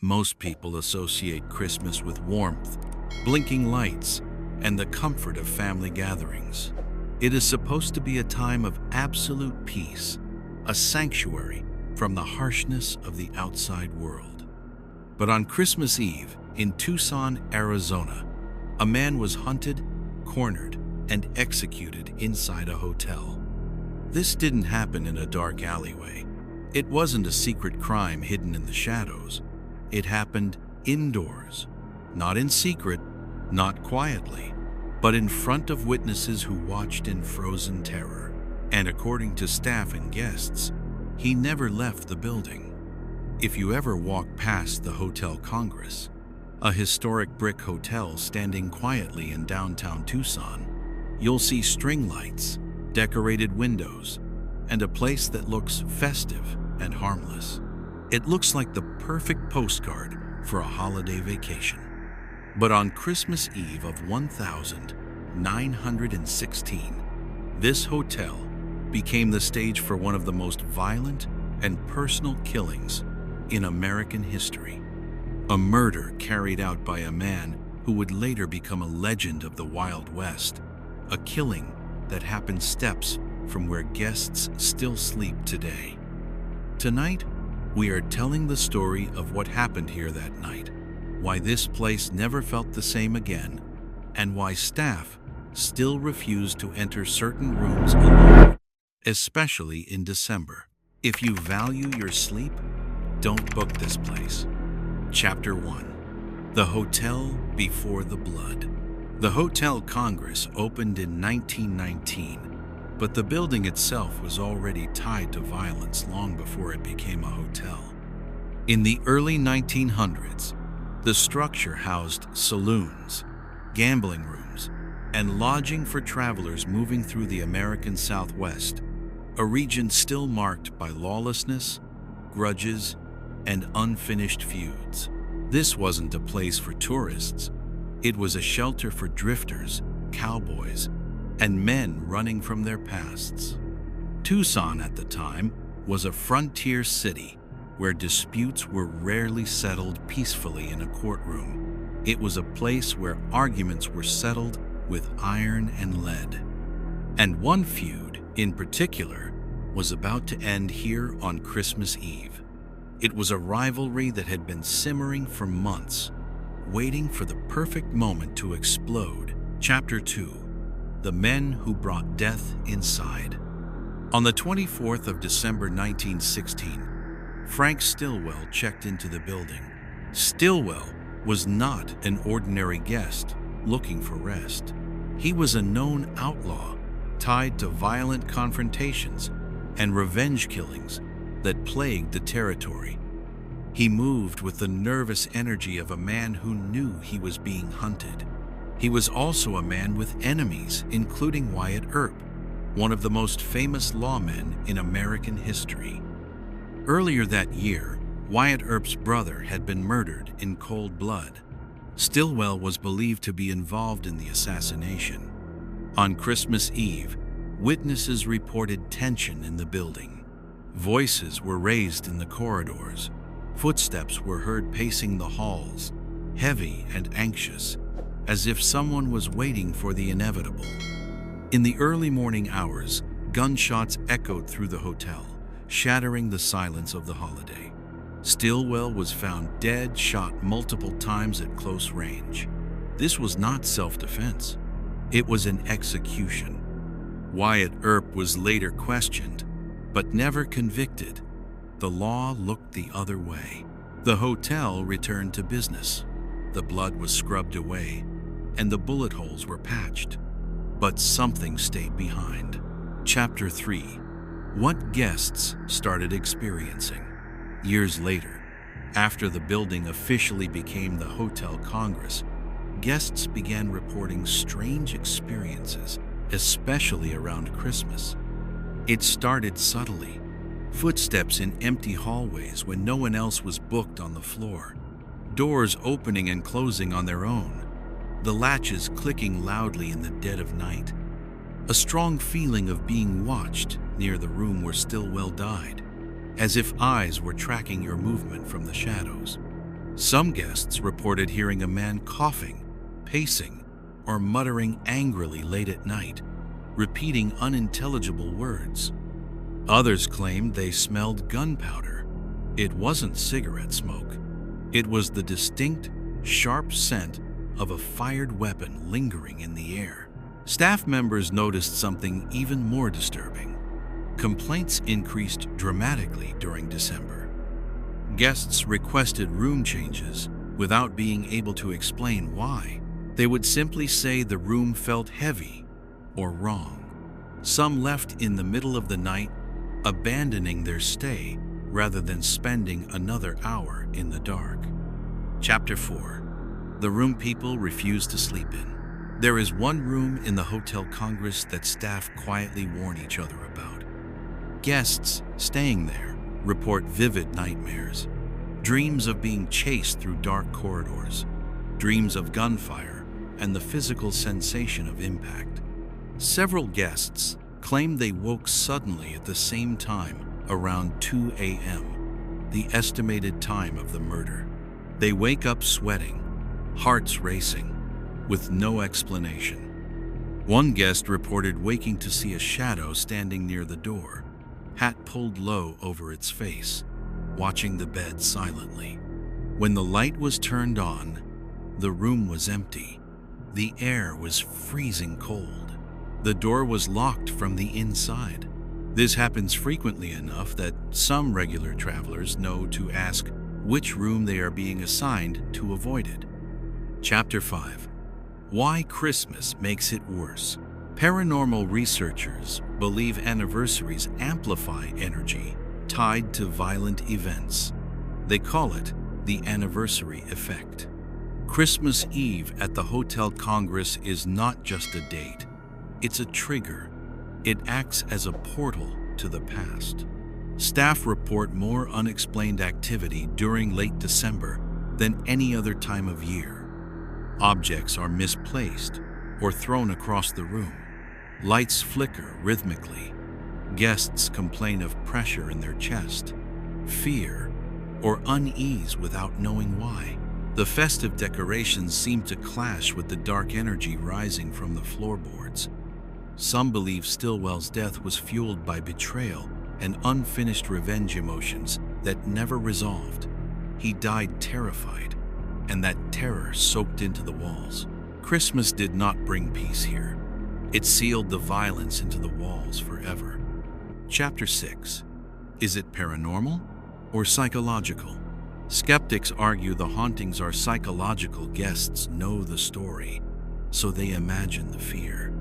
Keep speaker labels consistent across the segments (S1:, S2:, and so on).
S1: Most people associate Christmas with warmth, blinking lights, and the comfort of family gatherings. It is supposed to be a time of absolute peace, a sanctuary from the harshness of the outside world. But on Christmas Eve in Tucson, Arizona, a man was hunted, cornered, and executed inside a hotel. This didn't happen in a dark alleyway. It wasn't a secret crime hidden in the shadows. It happened indoors, not in secret, not quietly, but in front of witnesses who watched in frozen terror. And according to staff and guests, he never left the building. If you ever walk past the Hotel Congress, a historic brick hotel standing quietly in downtown Tucson, you'll see string lights, decorated windows, and a place that looks festive and harmless. It looks like the perfect postcard for a holiday vacation. But on Christmas Eve of 1916, this hotel became the stage for one of the most violent and personal killings in American history. A murder carried out by a man who would later become a legend of the Wild West. A killing that happened steps from where guests still sleep today. Tonight, we are telling the story of what happened here that night, why this place never felt the same again, and why staff still refuse to enter certain rooms alone, especially in December. If you value your sleep, don't book this place. Chapter 1. The Hotel Before the Blood. The Hotel Congress opened in 1919, but the building itself was already tied to violence long before it became a hotel. In the early 1900s, the structure housed saloons, gambling rooms, and lodging for travelers moving through the American Southwest, a region still marked by lawlessness, grudges, and unfinished feuds. This wasn't a place for tourists. It was a shelter for drifters, cowboys, and men running from their pasts. Tucson at the time was a frontier city where disputes were rarely settled peacefully in a courtroom. It was a place where arguments were settled with iron and lead. And one feud, in particular, was about to end here on Christmas Eve. It was a rivalry that had been simmering for months, waiting for the perfect moment to explode. Chapter 2. The Men Who Brought Death Inside. On the 24th of December 1916, Frank Stillwell checked into the building. Stillwell was not an ordinary guest looking for rest. He was a known outlaw tied to violent confrontations and revenge killings that plagued the territory. He moved with the nervous energy of a man who knew he was being hunted. He was also a man with enemies, including Wyatt Earp, one of the most famous lawmen in American history. Earlier that year, Wyatt Earp's brother had been murdered in cold blood. Stillwell was believed to be involved in the assassination. On Christmas Eve, witnesses reported tension in the building. Voices were raised in the corridors. Footsteps were heard pacing the halls, heavy and anxious, as if someone was waiting for the inevitable. In the early morning hours, gunshots echoed through the hotel, shattering the silence of the holiday. Stillwell was found dead, shot multiple times at close range. This was not self-defense. It was an execution. Wyatt Earp was later questioned, but never convicted. The law looked the other way. The hotel returned to business. The blood was scrubbed away, and the bullet holes were patched. But something stayed behind. Chapter 3. What guests started experiencing. Years later, after the building officially became the Hotel Congress, guests began reporting strange experiences, especially around Christmas. It started subtly. Footsteps in empty hallways when no one else was booked on the floor. Doors opening and closing on their own. The latches clicking loudly in the dead of night. A strong feeling of being watched near the room where Stillwell died, as if eyes were tracking your movement from the shadows. Some guests reported hearing a man coughing, pacing, or muttering angrily late at night, repeating unintelligible words. Others claimed they smelled gunpowder. It wasn't cigarette smoke. It was the distinct, sharp scent of a fired weapon lingering in the air. Staff members noticed something even more disturbing. Complaints increased dramatically during December. Guests requested room changes without being able to explain why. They would simply say the room felt heavy or wrong. Some left in the middle of the night, abandoning their stay rather than spending another hour in the dark. Chapter 4. The room people refuse to sleep in. There is one room in the Hotel Congress that staff quietly warn each other about. Guests staying there report vivid nightmares, dreams of being chased through dark corridors, dreams of gunfire, and the physical sensation of impact. Several guests claim they woke suddenly at the same time, around 2 a.m., the estimated time of the murder. They wake up sweating, hearts racing, with no explanation. One guest reported waking to see a shadow standing near the door, hat pulled low over its face, watching the bed silently. When the light was turned on, the room was empty. The air was freezing cold. The door was locked from the inside. This happens frequently enough that some regular travelers know to ask which room they are being assigned to avoid it. Chapter 5. Why Christmas Makes It Worse. Paranormal researchers believe anniversaries amplify energy tied to violent events. They call it the anniversary effect. Christmas Eve at the Hotel Congress is not just a date, it's a trigger. It acts as a portal to the past. Staff report more unexplained activity during late December than any other time of year. Objects are misplaced or thrown across the room. Lights flicker rhythmically. Guests complain of pressure in their chest, fear, or unease without knowing why. The festive decorations seem to clash with the dark energy rising from the floorboards. Some believe Stillwell's death was fueled by betrayal and unfinished revenge emotions that never resolved. He died terrified, and that terror soaked into the walls. Christmas did not bring peace here. It sealed the violence into the walls forever. Chapter 6. Is it paranormal or psychological? Skeptics argue the hauntings are psychological. Guests know the story, so they imagine the fear.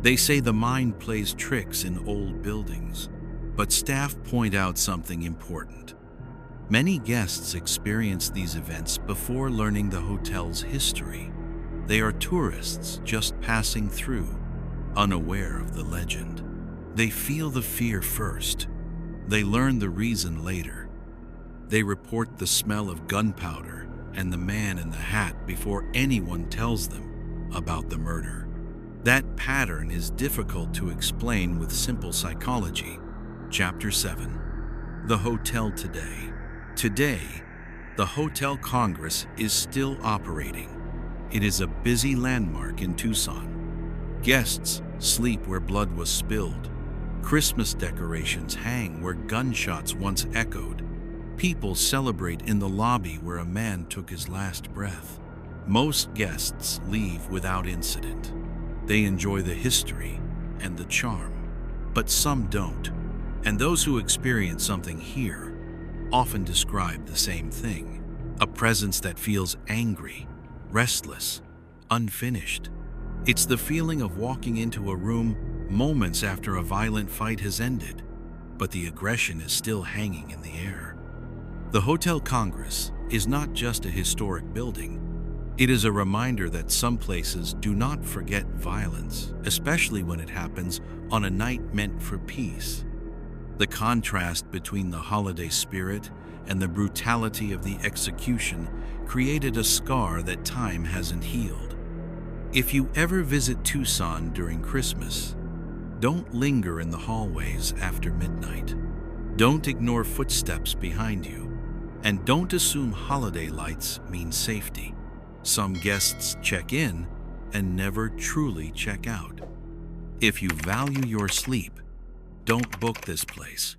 S1: They say the mind plays tricks in old buildings, but staff point out something important. Many guests experience these events before learning the hotel's history. They are tourists just passing through, unaware of the legend. They feel the fear first. They learn the reason later. They report the smell of gunpowder and the man in the hat before anyone tells them about the murder. That pattern is difficult to explain with simple psychology. Chapter 7. The Hotel Today. Today, the Hotel Congress is still operating. It is a busy landmark in Tucson. Guests sleep where blood was spilled. Christmas decorations hang where gunshots once echoed. People celebrate in the lobby where a man took his last breath. Most guests leave without incident. They enjoy the history and the charm, but some don't. And those who experience something here often describe the same thing: a presence that feels angry, restless, unfinished. It's the feeling of walking into a room moments after a violent fight has ended, but the aggression is still hanging in the air. The Hotel Congress is not just a historic building. It is a reminder that some places do not forget violence, especially when it happens on a night meant for peace. The contrast between the holiday spirit and the brutality of the execution created a scar that time hasn't healed. If you ever visit Tucson during Christmas, don't linger in the hallways after midnight. Don't ignore footsteps behind you. And don't assume holiday lights mean safety. Some guests check in and never truly check out. If you value your sleep, don't book this place.